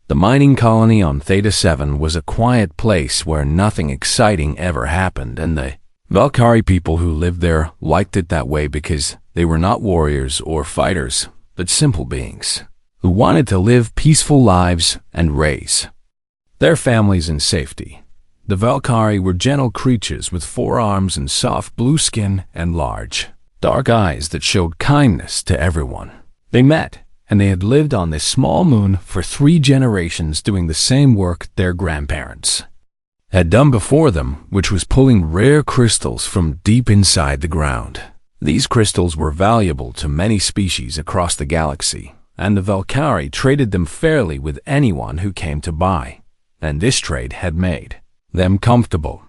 The mining colony on Theta 7 was a quiet place where nothing exciting ever happened, and the Valkyrie people who lived there liked it that way because they were not warriors or fighters, but simple beings who wanted to live peaceful lives and raise their families in safety. The Valkyrie were gentle creatures with 4 arms and soft blue skin and large, dark eyes that showed kindness to everyone they met, and they had lived on this small moon for 3 generations doing the same work their grandparents had done before them, which was pulling rare crystals from deep inside the ground. These crystals were valuable to many species across the galaxy, and the Valkyrie traded them fairly with anyone who came to buy, and this trade had made them comfortable,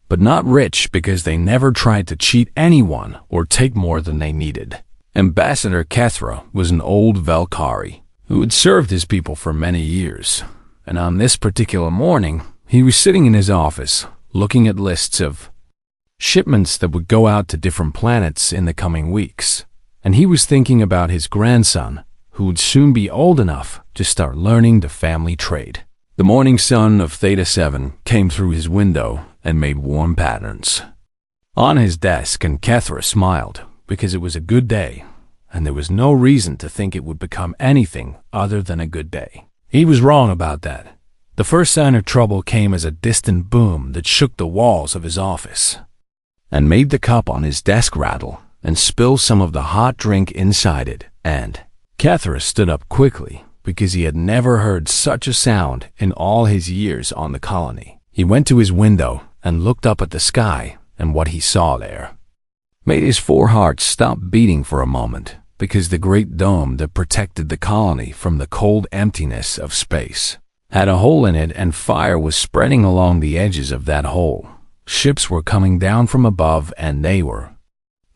but not rich because they never tried to cheat anyone or take more than they needed. Ambassador Kethra was an old Valkyrie who had served his people for many years, and on this particular morning, he was sitting in his office looking at lists of shipments that would go out to different planets in the coming weeks, and he was thinking about his grandson, who would soon be old enough to start learning the family trade. The morning sun of Theta 7 came through his window and made warm patterns on his desk, and Kethra smiled because it was a good day, and there was no reason to think it would become anything other than a good day. He was wrong about that. The first sign of trouble came as a distant boom that shook the walls of his office and made the cup on his desk rattle and spill some of the hot drink inside it, and Kethra stood up quickly because he had never heard such a sound in all his years on the colony. He went to his window and looked up at the sky, and what he saw there made his 4 hearts stop beating for a moment, because the great dome that protected the colony from the cold emptiness of space had a hole in it, and fire was spreading along the edges of that hole. Ships were coming down from above, and they were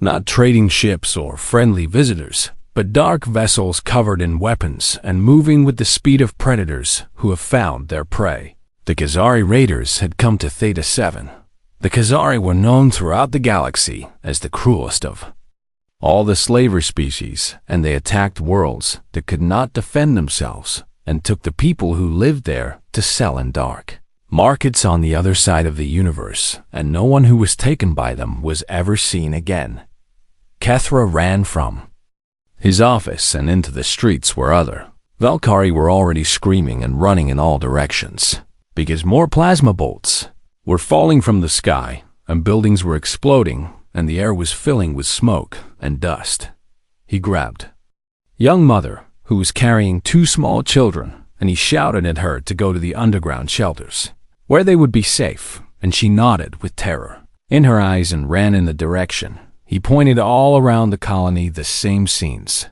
not trading ships or friendly visitors, but dark vessels covered in weapons and moving with the speed of predators who have found their prey. The Khazari raiders had come to Theta 7. The Khazari were known throughout the galaxy as the cruelest of all the slaver species, and they attacked worlds that could not defend themselves and took the people who lived there to sell in dark markets on the other side of the universe, and no one who was taken by them was ever seen again. Kethra ran from his office and into the streets where other Valkyrie were already screaming and running in all directions, because more plasma bolts were falling from the sky, and buildings were exploding, and the air was filling with smoke and dust. He grabbed young mother, who was carrying 2 small children, and he shouted at her to go to the underground shelters, where they would be safe, and she nodded with terror in her eyes and ran in the direction. He pointed all around the colony. The same scenes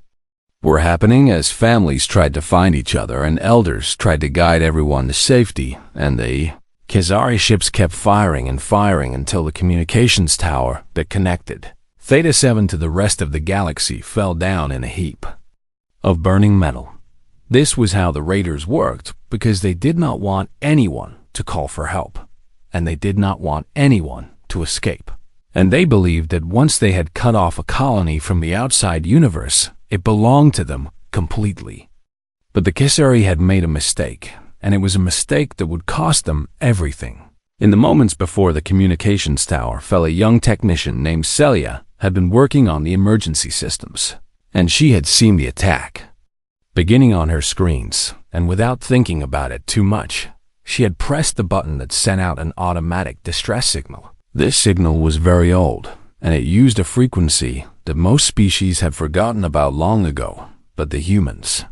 were happening as families tried to find each other and elders tried to guide everyone to safety, and the Khazari ships kept firing and firing until the communications tower that connected Theta 7 to the rest of the galaxy fell down in a heap of burning metal. This was how the raiders worked, because they did not want anyone to call for help, and they did not want anyone to escape. And they believed that once they had cut off a colony from the outside universe, it belonged to them completely. But the Khazari had made a mistake, and it was a mistake that would cost them everything. In the moments before the communications tower fell, a young technician named Celia had been working on the emergency systems, and she had seen the attack beginning on her screens, and without thinking about it too much, she had pressed the button that sent out an automatic distress signal. This signal was very old, and it used a frequency that most species had forgotten about long ago, but the humans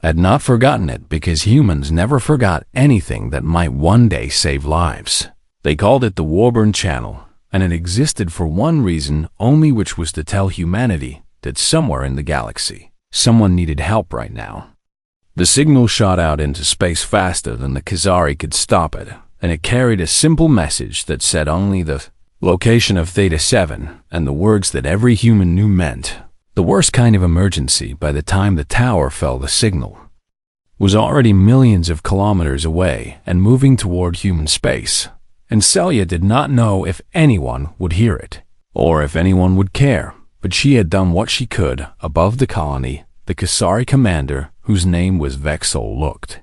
had not forgotten it, because humans never forgot anything that might one day save lives. They called it the Warborn channel, and it existed for one reason only, which was to tell humanity that somewhere in the galaxy, someone needed help right now. The signal shot out into space faster than the Khazari could stop it, and it carried a simple message that said only the location of Theta 7 and the words that every human knew meant the worst kind of emergency. By the time the tower fell, the signal was already millions of kilometers away and moving toward human space, and Celia did not know if anyone would hear it or if anyone would care. But she had done what she could. Above the colony, the Khazari commander, whose name was Vexol, looked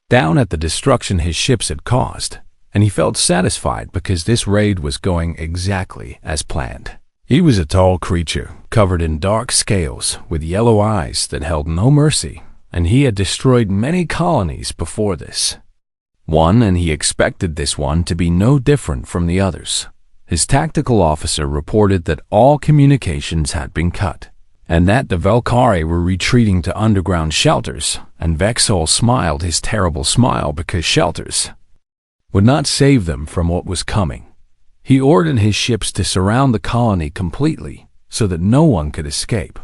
down at the destruction his ships had caused, and he felt satisfied because this raid was going exactly as planned. He was a tall creature, covered in dark scales, with yellow eyes that held no mercy, and he had destroyed many colonies before this. And he expected this one to be no different from the others. His tactical officer reported that all communications had been cut, and that the Valkyrie were retreating to underground shelters, and Vexol smiled his terrible smile because shelters would not save them from what was coming. He ordered his ships to surround the colony completely so that no one could escape,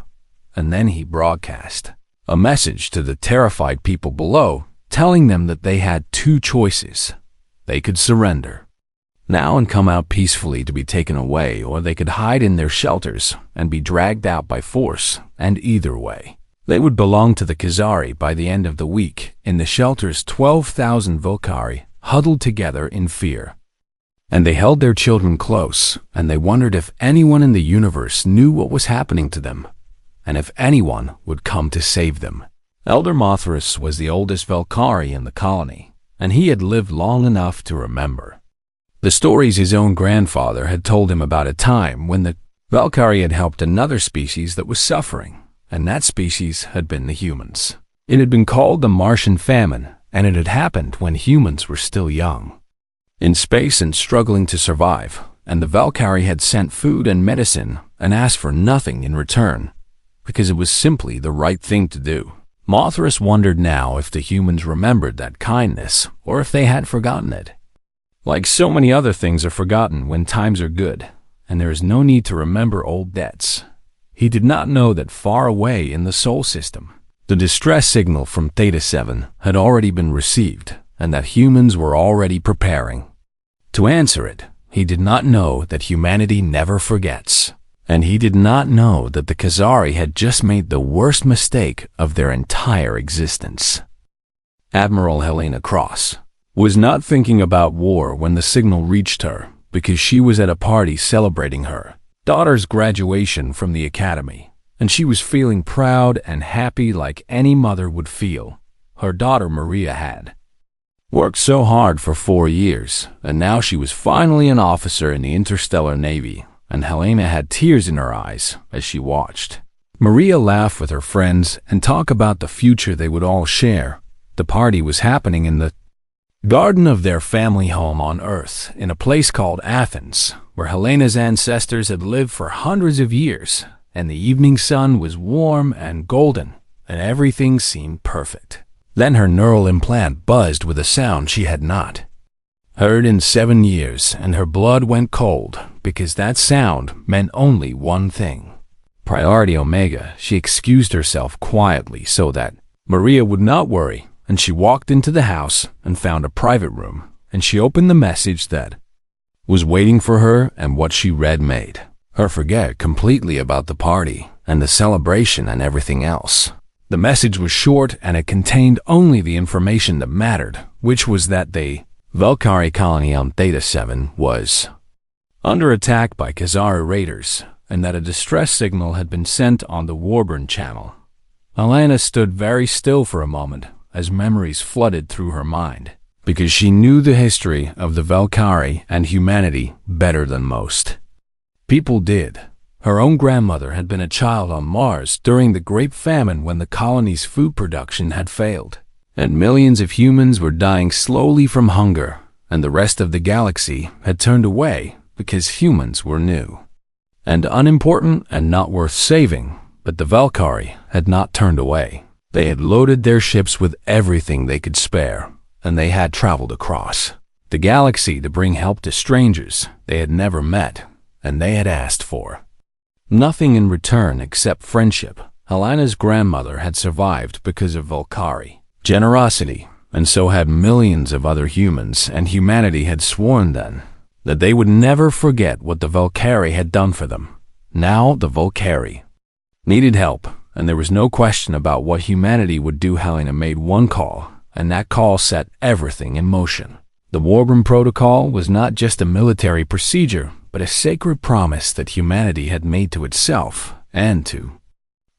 and then he broadcast a message to the terrified people below, telling them that they had two choices. They could surrender now and come out peacefully to be taken away, or they could hide in their shelters and be dragged out by force, and either way, they would belong to the Khazari by the end of the week. In the shelters, 12,000 Valkyrie huddled together in fear, and they held their children close, and they wondered if anyone in the universe knew what was happening to them, and if anyone would come to save them. Elder Mothras was the oldest Valkyrie in the colony, and he had lived long enough to remember the stories his own grandfather had told him about a time when the Valkyrie had helped another species that was suffering, and that species had been the humans. It had been called the Martian Famine, and it had happened when humans were still young, in space and struggling to survive, and the Valkyrie had sent food and medicine and asked for nothing in return, because it was simply the right thing to do. Mothras wondered now if the humans remembered that kindness, or if they had forgotten it. Like so many other things are forgotten when times are good, and there is no need to remember old debts. He did not know that far away in the Sol system, the distress signal from Theta 7 had already been received, and that humans were already preparing to answer it. He did not know that humanity never forgets, and he did not know that the Khazari had just made the worst mistake of their entire existence. Admiral Helena Cross was not thinking about war when the signal reached her, because she was at a party celebrating her daughter's graduation from the academy, and she was feeling proud and happy like any mother would feel. Her daughter Maria had worked so hard for 4 years, and now she was finally an officer in the Interstellar Navy, and Helena had tears in her eyes as she watched Maria laugh with her friends and talk about the future they would all share. The party was happening in the garden of their family home on Earth, in a place called Athens, where Helena's ancestors had lived for hundreds of years, and the evening sun was warm and golden, and everything seemed perfect. Then her neural implant buzzed with a sound she had not heard in 7 years, and her blood went cold, because that sound meant only one thing. Priority Omega. She excused herself quietly so that Maria would not worry, and she walked into the house and found a private room, and she opened the message that was waiting for her, and what she read made her forget completely about the party and the celebration and everything else. The message was short, and it contained only the information that mattered, which was that the Valkyrie colony on Theta 7 was under attack by Khazari raiders, and that a distress signal had been sent on the Warborn channel. Helena stood very still for a moment as memories flooded through her mind, because she knew the history of the Valkyrie and humanity better than most people did. Her own grandmother had been a child on Mars during the Great Famine when the colony's food production had failed, and millions of humans were dying slowly from hunger, and the rest of the galaxy had turned away because humans were new and unimportant and not worth saving. But the Valkyrie had not turned away. They had loaded their ships with everything they could spare, and they had traveled across the galaxy to bring help to strangers they had never met, and they had asked for nothing in return except friendship. Helena's grandmother had survived because of Valkyrie generosity, and so had millions of other humans, and humanity had sworn then that they would never forget what the Valkyrie had done for them. Now the Valkyrie needed help, and there was no question about what humanity would do. Helena made one call, and that call set everything in motion. The Warborn Protocol was not just a military procedure, but a sacred promise that humanity had made to itself and to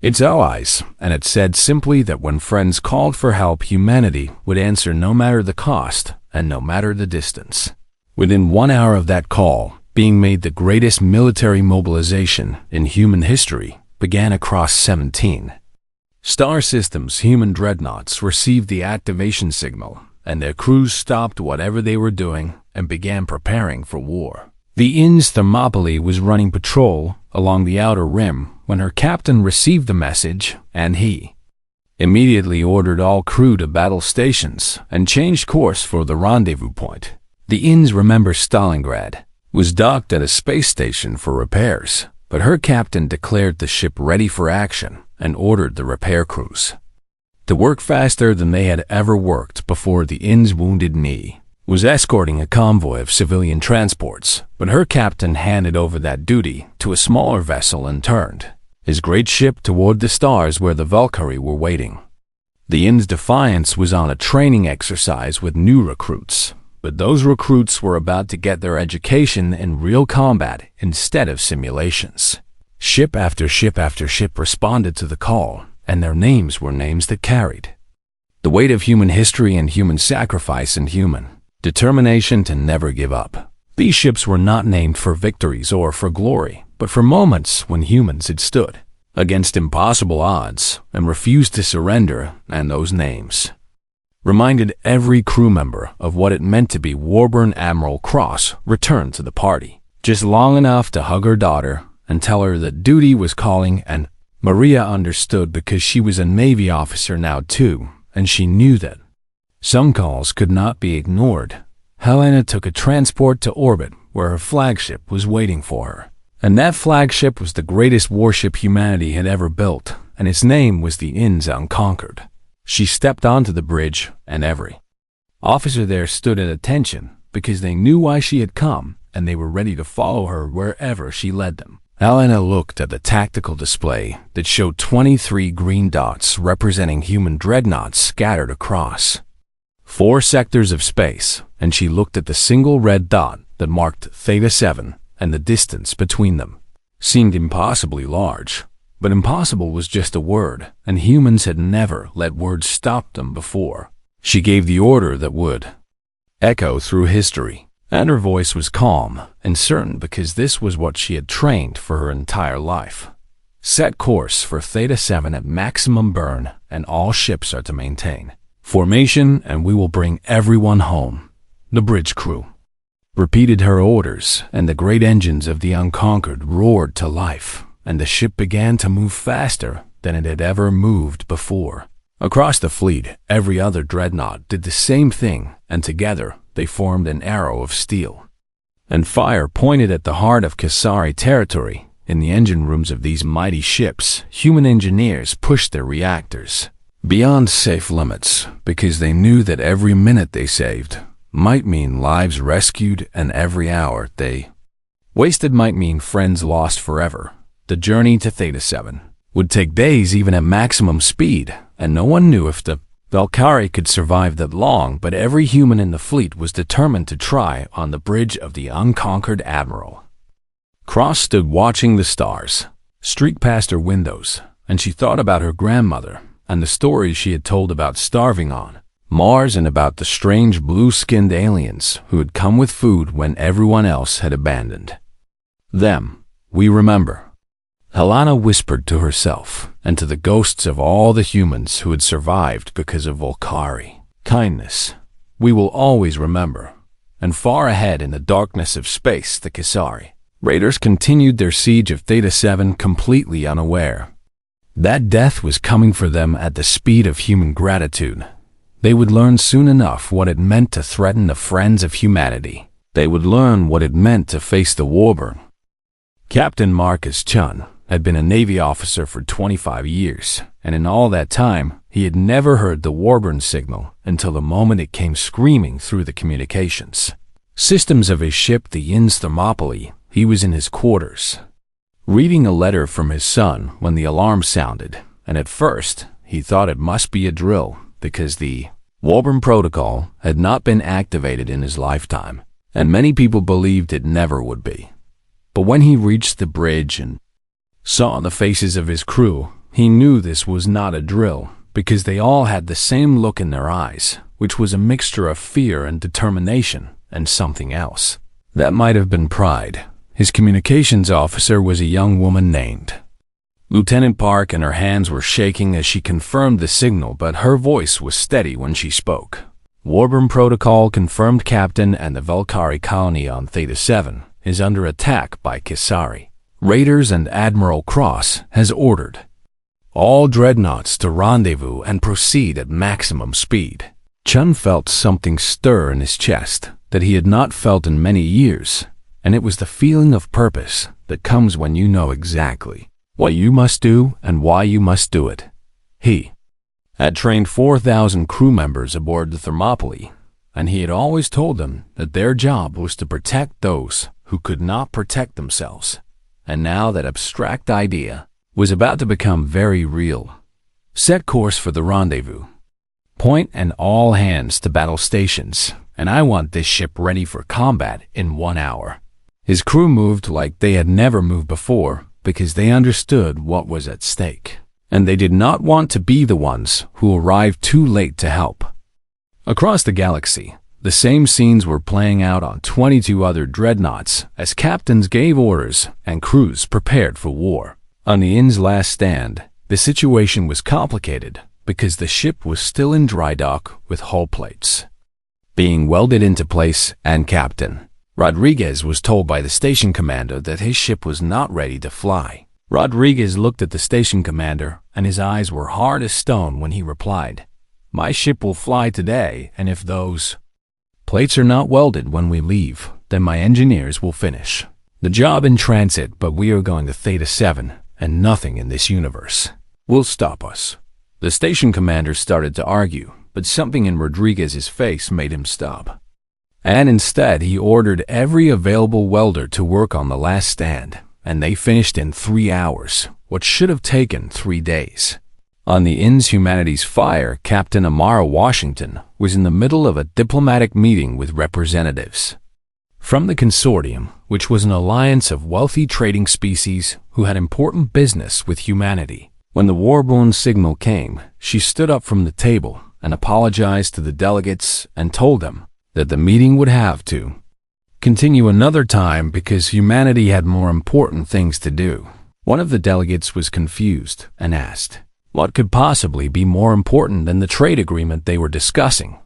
its allies, and it said simply that when friends called for help, humanity would answer no matter the cost and no matter the distance. Within 1 hour of that call, being made the greatest military mobilization in human history began across 17 star systems. Human dreadnoughts received the activation signal, and their crews stopped whatever they were doing and began preparing for war. The INS Thermopylae was running patrol along the outer rim when her captain received the message, and he immediately ordered all crew to battle stations and changed course for the rendezvous point. The INS, remember, Stalingrad, was docked at a space station for repairs, but her captain declared the ship ready for action and ordered the repair crews to work faster than they had ever worked before. The INS Wounded Knee was escorting a convoy of civilian transports, but her captain handed over that duty to a smaller vessel and turned his great ship toward the stars where the Valkyrie were waiting. The INS Defiance was on a training exercise with new recruits, but those recruits were about to get their education in real combat instead of simulations. Ship after ship after ship responded to the call, and their names were names that carried the weight of human history and human sacrifice and human determination to never give up. These ships were not named for victories or for glory, but for moments when humans had stood against impossible odds and refused to surrender, and those names reminded every crew member of what it meant to be. Warborn Admiral Cross returned to the party, just long enough to hug her daughter and tell her that duty was calling, and Maria understood because she was a Navy officer now too, and she knew that some calls could not be ignored. Helena took a transport to orbit where her flagship was waiting for her, and that flagship was the greatest warship humanity had ever built, and its name was the INS Unconquered. She stepped onto the bridge, and every officer there stood at attention because they knew why she had come, and they were ready to follow her wherever she led them. Helena looked at the tactical display that showed 23 green dots representing human dreadnoughts scattered across 4 sectors of space, and she looked at the single red dot that marked Theta 7, and the distance between them seemed impossibly large. But impossible was just a word, and humans had never let words stop them before. She gave the order that would echo through history, and her voice was calm and certain because this was what she had trained for her entire life. Set course for Theta 7 at maximum burn, and all ships are to maintain formation, and we will bring everyone home. The bridge crew repeated her orders, and the great engines of the Unconquered roared to life, and the ship began to move faster than it had ever moved before. Across the fleet, every other dreadnought did the same thing, and together they formed an arrow of steel and fire pointed at the heart of Kasari territory. In the engine rooms of these mighty ships, human engineers pushed their reactors beyond safe limits because they knew that every minute they saved might mean lives rescued, and every hour they wasted might mean friends lost forever. The journey to Theta 7 would take days even at maximum speed, and no one knew if the Valkyrie could survive that long, but every human in the fleet was determined to try on the bridge of the Unconquered Admiral. Cross stood watching the stars streak past her windows, and she thought about her grandmother and the stories she had told about starving on Mars and about the strange blue-skinned aliens who had come with food when everyone else had abandoned them. We remember, Helena whispered to herself and to the ghosts of all the humans who had survived because of Valkyrie kindness. We will always remember. And far ahead in the darkness of space, the Kasari raiders continued their siege of Theta 7 completely unaware that death was coming for them at the speed of human gratitude. They would learn soon enough what it meant to threaten the friends of humanity. They would learn what it meant to face the Warborn. Captain Marcus Chun had been a Navy officer for 25 years, and in all that time, he had never heard the Warborn signal until the moment it came screaming through the communications systems of his ship, the INS Thermopylae. He was in his quarters, reading a letter from his son when the alarm sounded, and at first, he thought it must be a drill because the Warborn protocol had not been activated in his lifetime, and many people believed it never would be. But when he reached the bridge and saw the faces of his crew, He knew this was not a drill, because they all had the same look in their eyes, which was a mixture of fear and determination, and something else. That might have been pride. His communications officer was a young woman named Lieutenant Park, and her hands were shaking as she confirmed the signal, but her voice was steady when she spoke. Warborn Protocol confirmed, Captain, and the Valkyrie colony on Theta 7 is under attack by Kisari. Raiders, and Admiral Cross has ordered all Dreadnoughts to rendezvous and proceed at maximum speed. Chun felt something stir in his chest that he had not felt in many years, and it was the feeling of purpose that comes when you know exactly what you must do and why you must do it. He had trained 4,000 crew members aboard the Thermopylae, and he had always told them that their job was to protect those who could not protect themselves. And now that abstract idea was about to become very real. Set course for the rendezvous. Point and all hands to battle stations, and I want this ship ready for combat in 1 hour. His crew moved like they had never moved before because they understood what was at stake, and they did not want to be the ones who arrived too late to help. Across the galaxy, the same scenes were playing out on 22 other dreadnoughts as captains gave orders and crews prepared for war. On the Inn's last stand, the situation was complicated because the ship was still in dry dock with hull plates being welded into place, and Captain Rodriguez was told by the station commander that his ship was not ready to fly. Rodriguez looked at the station commander, and his eyes were hard as stone when he replied, "My ship will fly today, and if those plates are not welded when we leave, then my engineers will finish the job in transit, but we are going to Theta 7, and nothing in this universe will stop us." The station commander started to argue, but something in Rodriguez's face made him stop. And instead, he ordered every available welder to work on the last stand, and they finished in 3 hours, what should have taken 3 days. On the Inn's Humanities Fire, Captain Amara Washington was in the middle of a diplomatic meeting with representatives from the consortium, which was an alliance of wealthy trading species who had important business with humanity. When the Warborn signal came, she stood up from the table and apologized to the delegates and told them that the meeting would have to continue another time because humanity had more important things to do. One of the delegates was confused and asked, what could possibly be more important than the trade agreement they were discussing?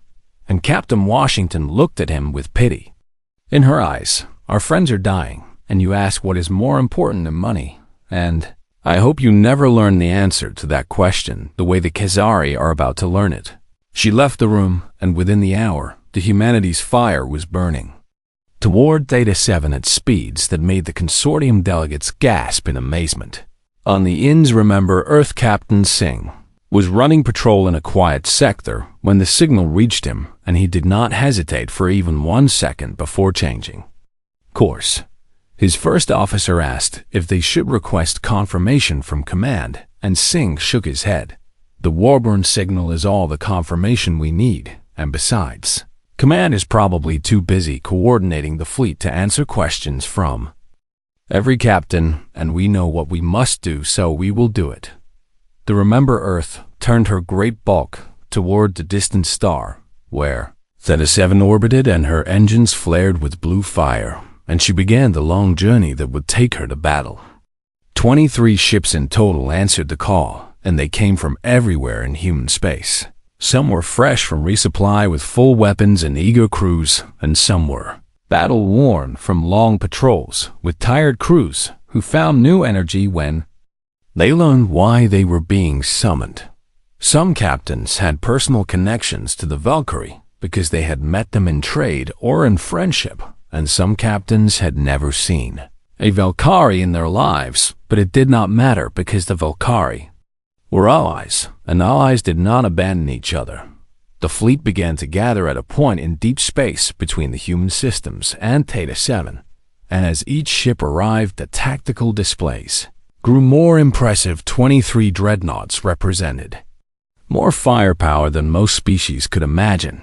And Captain Washington looked at him with pity. In her eyes, our friends are dying, and you ask what is more important than money, and I hope you never learn the answer to that question the way the Khazari are about to learn it. She left the room, and within the hour, the Humanities Fire was burning toward Theta 7 at speeds that made the consortium delegates gasp in amazement. On the Inn's Remember Earth, Captain Singh was running patrol in a quiet sector when the signal reached him, and he did not hesitate for even 1 second before changing course. His first officer asked if they should request confirmation from command, and Singh shook his head. The Warborn signal is all the confirmation we need, and besides, command is probably too busy coordinating the fleet to answer questions from every captain, and we know what we must do, so we will do it. The Remember Earth turned her great bulk toward the distant star, where Theta 7 orbited, and her engines flared with blue fire, and she began the long journey that would take her to battle. 23 ships in total answered the call, and they came from everywhere in human space. Some were fresh from resupply with full weapons and eager crews, and some were battle-worn from long patrols with tired crews who found new energy when they learned why they were being summoned. Some captains had personal connections to the Valkyrie because they had met them in trade or in friendship, and some captains had never seen a Valkyrie in their lives, but it did not matter because the Valkyrie were allies, and allies did not abandon each other. The fleet began to gather at a point in deep space between the human systems and Theta 7, and as each ship arrived, the tactical displays grew more impressive. 23 dreadnoughts represented more firepower than most species could imagine,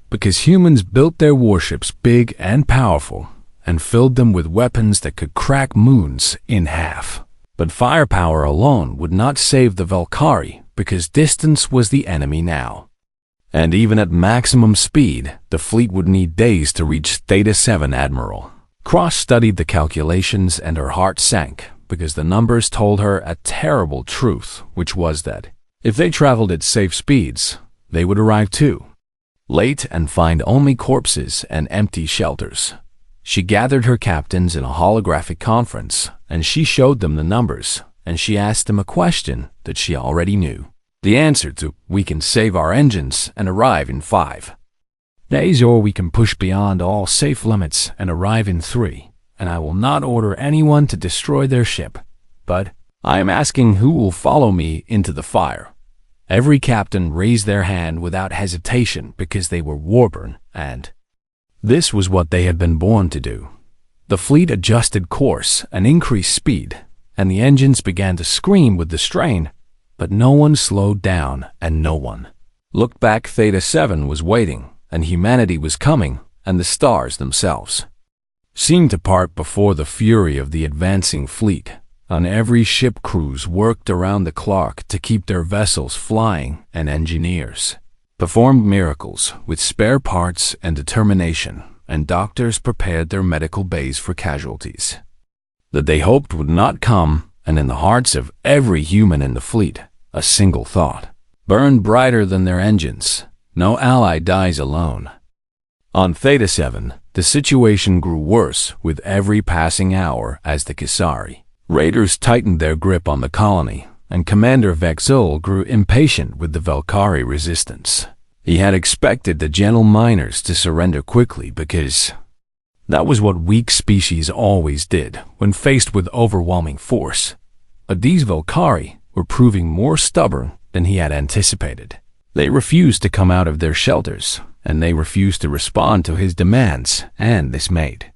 because humans built their warships big and powerful and filled them with weapons that could crack moons in half. But firepower alone would not save the Valkyrie because distance was the enemy now. And even at maximum speed, the fleet would need days to reach Theta 7 Admiral. Cross studied the calculations and her heart sank because the numbers told her a terrible truth, which was that if they traveled at safe speeds, they would arrive too late and find only corpses and empty shelters. She gathered her captains in a holographic conference, and she showed them the numbers, and she asked them a question that she already knew. The answer to, we can save our engines and arrive in 5 days, or we can push beyond all safe limits and arrive in 3, and I will not order anyone to destroy their ship, but I am asking who will follow me into the fire. Every captain raised their hand without hesitation because they were Warborn, and this was what they had been born to do. The fleet adjusted course and increased speed, and the engines began to scream with the strain, but no one slowed down and no one looked back. Theta 7 was waiting, and humanity was coming, and the stars themselves seemed to part before the fury of the advancing fleet. On every ship, crews worked around the clock to keep their vessels flying, and engineers performed miracles with spare parts and determination, and doctors prepared their medical bays for casualties that they hoped would not come. And in the hearts of every human in the fleet, a single thought burned brighter than their engines: no ally dies alone. On Theta 7, the situation grew worse with every passing hour as the Kisari raiders tightened their grip on the colony, and Commander Vexul grew impatient with the Valkyrie resistance. He had expected the gentle miners to surrender quickly because that was what weak species always did when faced with overwhelming force. But these Valkyrie were proving more stubborn than he had anticipated. They refused to come out of their shelters, and they refused to respond to his demands, and this made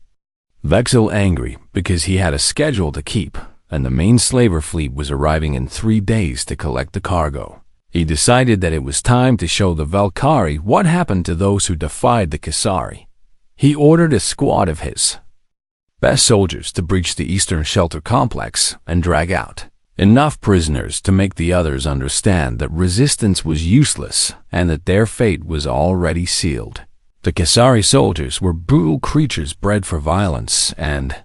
Vexul angry because he had a schedule to keep, and the main slaver fleet was arriving in 3 days to collect the cargo. He decided that it was time to show the Valkyrie what happened to those who defied the Kisari. He ordered a squad of his best soldiers to breach the eastern shelter complex and drag out enough prisoners to make the others understand that resistance was useless and that their fate was already sealed. The Kisari soldiers were brutal creatures bred for violence, and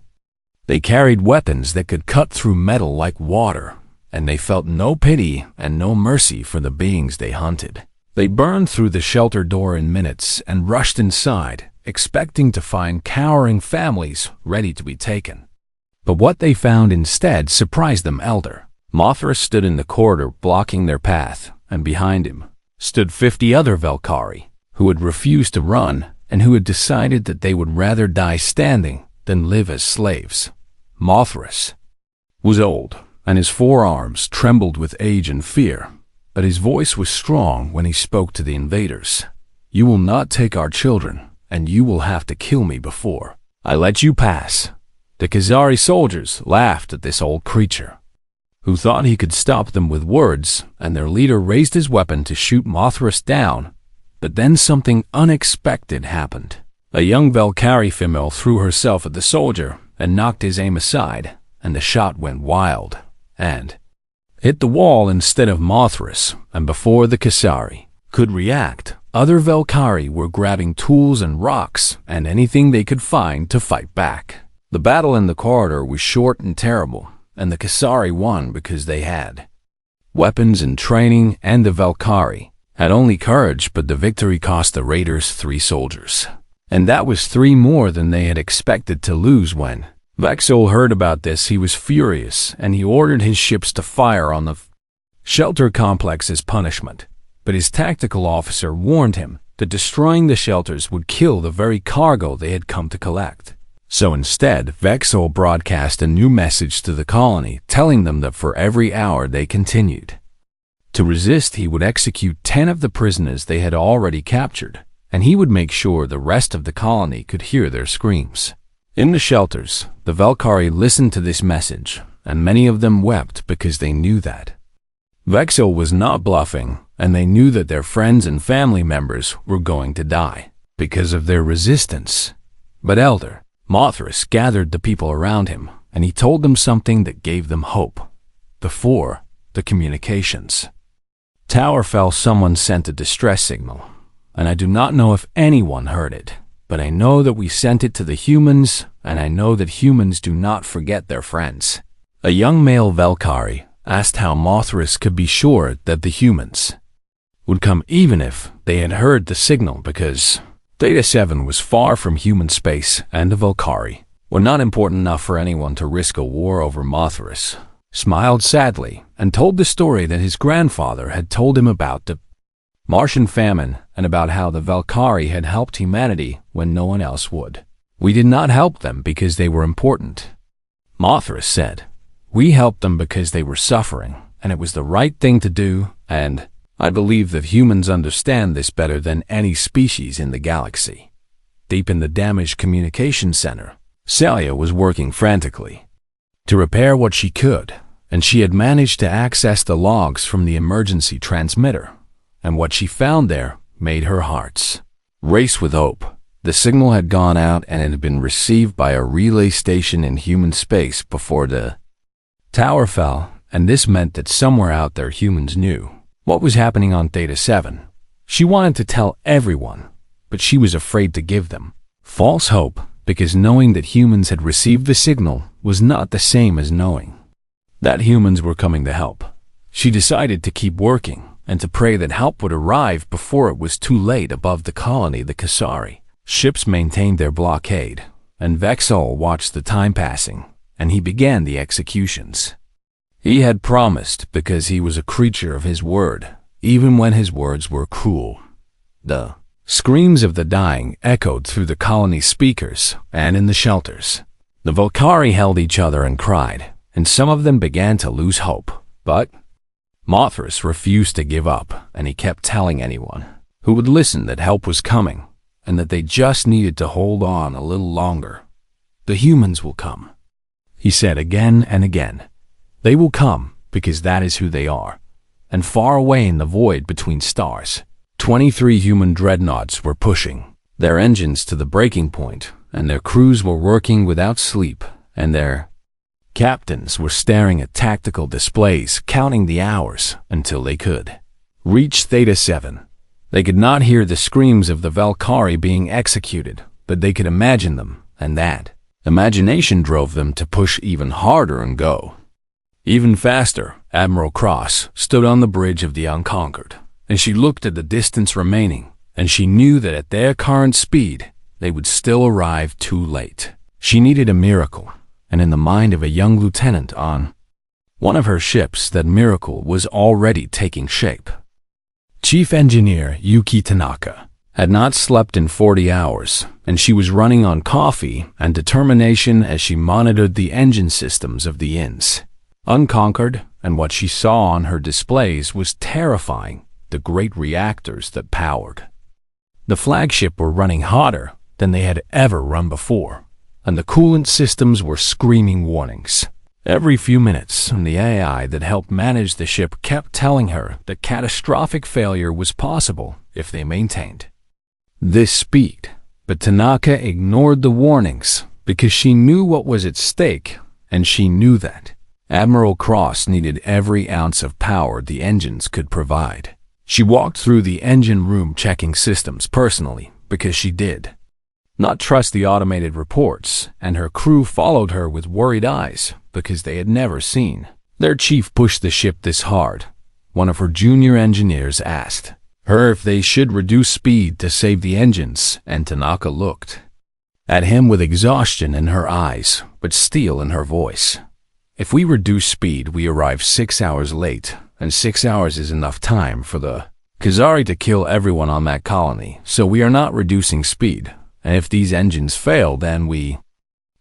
they carried weapons that could cut through metal like water, and they felt no pity and no mercy for the beings they hunted. They burned through the shelter door in minutes and rushed inside, expecting to find cowering families ready to be taken. But what they found instead surprised them. Elder Mothra stood in the corridor blocking their path, and behind him stood 50 other Valkyrie who had refused to run and who had decided that they would rather die standing than live as slaves. Mothra was old, and his forearms trembled with age and fear, but his voice was strong when he spoke to the invaders. "You will not take our children, and you will have to kill me before I let you pass." The Kisari soldiers laughed at this old creature, who thought he could stop them with words, and their leader raised his weapon to shoot Mothra down. But then something unexpected happened. A young Valkyrie female threw herself at the soldier and knocked his aim aside, and the shot went wild and hit the wall instead of Mothra, and before the Kisari could react, other Valkyrie were grabbing tools and rocks and anything they could find to fight back. The battle in the corridor was short and terrible, and the Kisari won because they had weapons and training, and the Valkyrie had only courage, but the victory cost the raiders 3 soldiers. And that was 3 more than they had expected to lose. When Vexul heard about this, he was furious, and he ordered his ships to fire on the shelter complex as punishment. But his tactical officer warned him that destroying the shelters would kill the very cargo they had come to collect. So instead, Vexul broadcast a new message to the colony, telling them that for every hour they continued to resist, he would execute 10 of the prisoners they had already captured, and he would make sure the rest of the colony could hear their screams. In the shelters, the Valkyrie listened to this message, and many of them wept because they knew that Vexul was not bluffing, and they knew that their friends and family members were going to die because of their resistance. But Elder Mothra gathered the people around him, and he told them something that gave them hope. The communications tower fell. Someone sent a distress signal, and I do not know if anyone heard it, but I know that we sent it to the humans, and I know that humans do not forget their friends. A young male Valkyrie asked how Mothras could be sure that the humans would come even if they had heard the signal, because Theta 7 was far from human space, and the Valkyrie were not important enough for anyone to risk a war over. Mothras smiled sadly and told the story that his grandfather had told him about the Martian famine and about how the Valkyrie had helped humanity when no one else would. We did not help them because they were important, Mothras said. We helped them because they were suffering, and it was the right thing to do, and I believe that humans understand this better than any species in the galaxy. Deep in the damaged communication center, Celia was working frantically to repair what she could, and she had managed to access the logs from the emergency transmitter, and what she found there made her hearts race with hope. The signal had gone out and it had been received by a relay station in human space before the tower fell, and this meant that somewhere out there humans knew what was happening on Theta 7. She wanted to tell everyone, but she was afraid to give them false hope, because knowing that humans had received the signal was not the same as knowing that humans were coming to help. She decided to keep working and to pray that help would arrive before it was too late. Above the colony, the Kasari ships maintained their blockade, and Vexol watched the time passing, and he began the executions. He had promised because he was a creature of his word, even when his words were cruel. The screams of the dying echoed through the colony speakers and in the shelters. The Valkyrie held each other and cried, and some of them began to lose hope. But Mothras refused to give up, and he kept telling anyone who would listen that help was coming, and that they just needed to hold on a little longer. The humans will come, he said again and again. They will come because that is who they are. And far away in the void between stars, 23 human dreadnoughts were pushing their engines to the breaking point, and their crews were working without sleep, and their captains were staring at tactical displays, counting the hours until they could reach Theta 7. They could not hear the screams of the Valkyrie being executed, but they could imagine them, and that imagination drove them to push even harder and go even faster. Admiral Cross stood on the bridge of the Unconquered, and she looked at the distance remaining, and she knew that at their current speed, they would still arrive too late. She needed a miracle, and in the mind of a young lieutenant on one of her ships, that miracle was already taking shape. Chief Engineer Yuki Tanaka had not slept in 40 hours, and she was running on coffee and determination as she monitored the engine systems of the inns Unconquered, and what she saw on her displays was terrifying. The great reactors that powered the flagship were running hotter than they had ever run before, and the coolant systems were screaming warnings. Every few minutes, the AI that helped manage the ship kept telling her that catastrophic failure was possible if they maintained this speed. But Tanaka ignored the warnings because she knew what was at stake, and she knew that Admiral Cross needed every ounce of power the engines could provide. She walked through the engine room checking systems personally because she did not trust the automated reports, and her crew followed her with worried eyes because they had never seen their chief push the ship this hard. One of her junior engineers asked her if they should reduce speed to save the engines, and Tanaka looked at him with exhaustion in her eyes, but steel in her voice. If we reduce speed, we arrive 6 hours late, and 6 hours is enough time for the Khazari to kill everyone on that colony, so we are not reducing speed. And if these engines fail, then we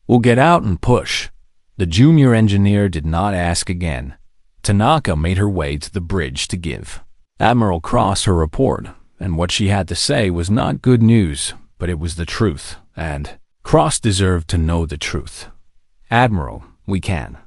will get out and push. The junior engineer did not ask again. Tanaka made her way to the bridge to give Admiral Cross her report, and what she had to say was not good news, but it was the truth, and Cross deserved to know the truth. Admiral, we can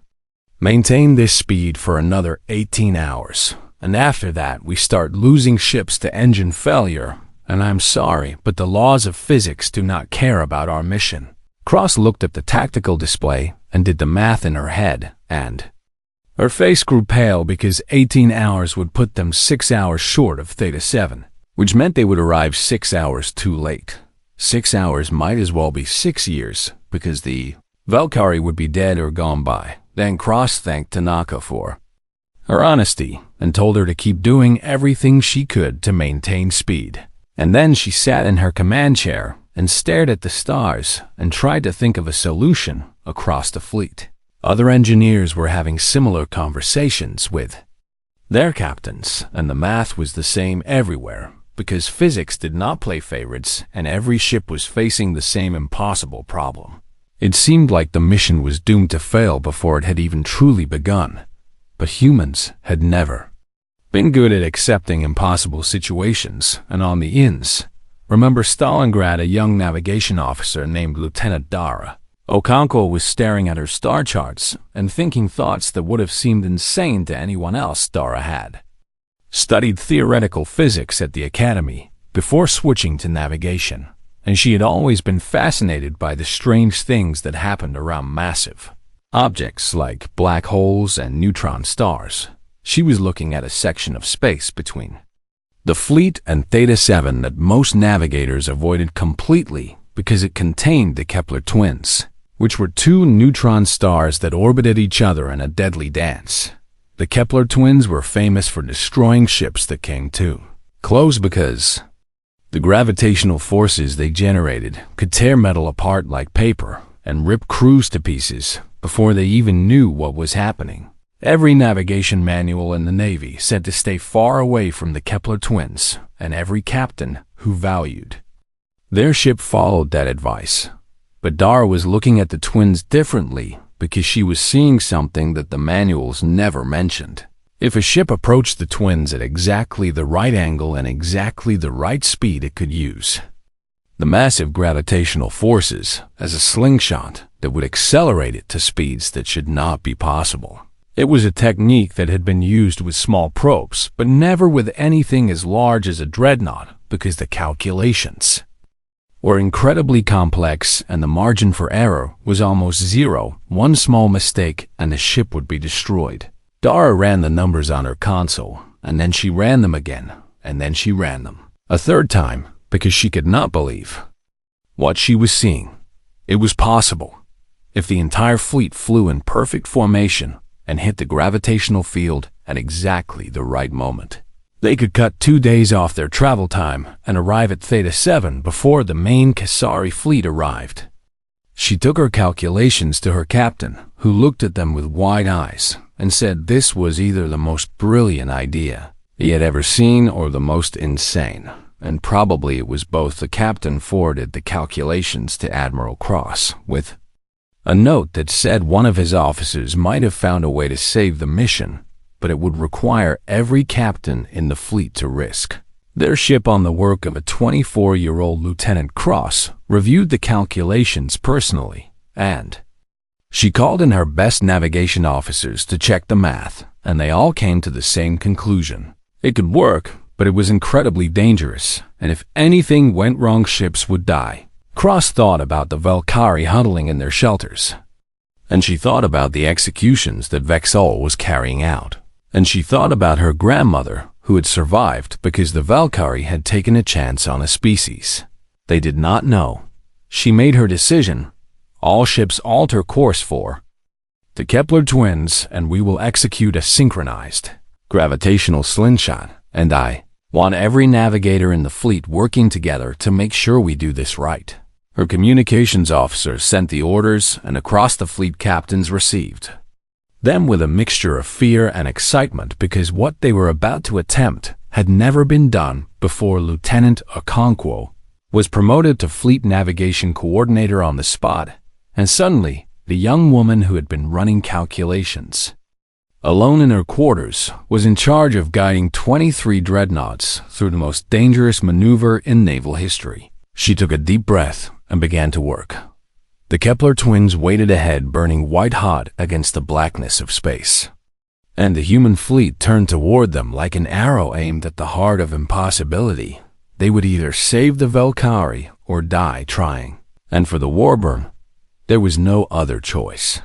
maintain this speed for another 18 hours, and after that we start losing ships to engine failure, and I'm sorry, but the laws of physics do not care about our mission. Cross looked at the tactical display and did the math in her head, and Her face grew pale because 18 hours would put them 6 hours short of Theta 7, which meant they would arrive 6 hours too late. 6 hours might as well be 6 years, because the Valkyrie would be dead or gone by. Then Cross thanked Tanaka for her honesty and told her to keep doing everything she could to maintain speed. And then she sat in her command chair and stared at the stars and tried to think of a solution across the fleet. Other engineers were having similar conversations with their captains, and the math was the same everywhere, because physics did not play favorites and every ship was facing the same impossible problem. It seemed like the mission was doomed to fail before it had even truly begun, but humans had never been good at accepting impossible situations and on the ins. Remember Stalingrad, a young navigation officer named Lieutenant Dara. Okonkwo was staring at her star charts and thinking thoughts that would have seemed insane to anyone else. Dara had studied theoretical physics at the academy before switching to navigation, and she had always been fascinated by the strange things that happened around massive objects like black holes and neutron stars. She was looking at a section of space between the fleet and Theta 7 that most navigators avoided completely because it contained the Kepler twins, which were two neutron stars that orbited each other in a deadly dance. The Kepler twins were famous for destroying ships that came too close because the gravitational forces they generated could tear metal apart like paper and rip crews to pieces before they even knew what was happening. Every navigation manual in the Navy said to stay far away from the Kepler twins, and every captain who valued their ship followed that advice. But Dara was looking at the twins differently because she was seeing something that the manuals never mentioned. If a ship approached the twins at exactly the right angle and exactly the right speed, it could use the massive gravitational forces as a slingshot that would accelerate it to speeds that should not be possible. It was a technique that had been used with small probes, but never with anything as large as a dreadnought because the calculations were incredibly complex and the margin for error was almost zero. One small mistake and the ship would be destroyed. Dara ran the numbers on her console, and then she ran them again, and then she ran them a third time because she could not believe what she was seeing. It was possible. If the entire fleet flew in perfect formation and hit the gravitational field at exactly the right moment, they could cut 2 days off their travel time and arrive at Theta 7 before the main Kasari fleet arrived. She took her calculations to her captain, who looked at them with wide eyes and said this was either the most brilliant idea he had ever seen or the most insane, and probably it was both. The captain forwarded the calculations to Admiral Cross with a note that said one of his officers might have found a way to save the mission, but it would require every captain in the fleet to risk their ship on the work of a 24-year-old Lieutenant Cross reviewed the calculations personally, and she called in her best navigation officers to check the math, and they all came to the same conclusion. It could work, but it was incredibly dangerous, and if anything went wrong, ships would die. Cross thought about the Valkyrie huddling in their shelters, and she thought about the executions that Vexol was carrying out, and she thought about her grandmother who had survived because the Valkyrie had taken a chance on a species they did not know. She made her decision. All ships alter course for the Kepler twins, and we will execute a synchronized gravitational slingshot, and I want every navigator in the fleet working together to make sure we do this right. Her communications officer sent the orders, and across the fleet captains received them with a mixture of fear and excitement because what they were about to attempt had never been done before. Lieutenant Okonkwo was promoted to Fleet Navigation Coordinator on the spot, and suddenly the young woman who had been running calculations alone in her quarters was in charge of guiding 23 dreadnoughts through the most dangerous maneuver in naval history. She took a deep breath and began to work. The Kepler twins waited ahead, burning white-hot against the blackness of space, and the human fleet turned toward them like an arrow aimed at the heart of impossibility. They would either save the Valkyrie or die trying, and for the Warborn, there was no other choice.